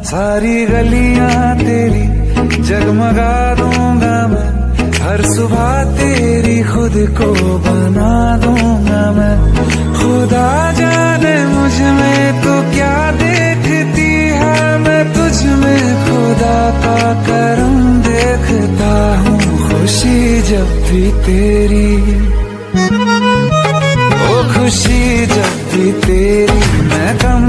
सारी गलियां तेरी जगमगा दूंगा मैं, हर सुबह तेरी खुद को बना दूंगा मैं। खुदा जाने मुझ में तो क्या देखती है, मैं तुझ में खुदा का करम देखता हूँ। खुशी जब भी तेरी, ओ खुशी जब भी तेरी, मैं कम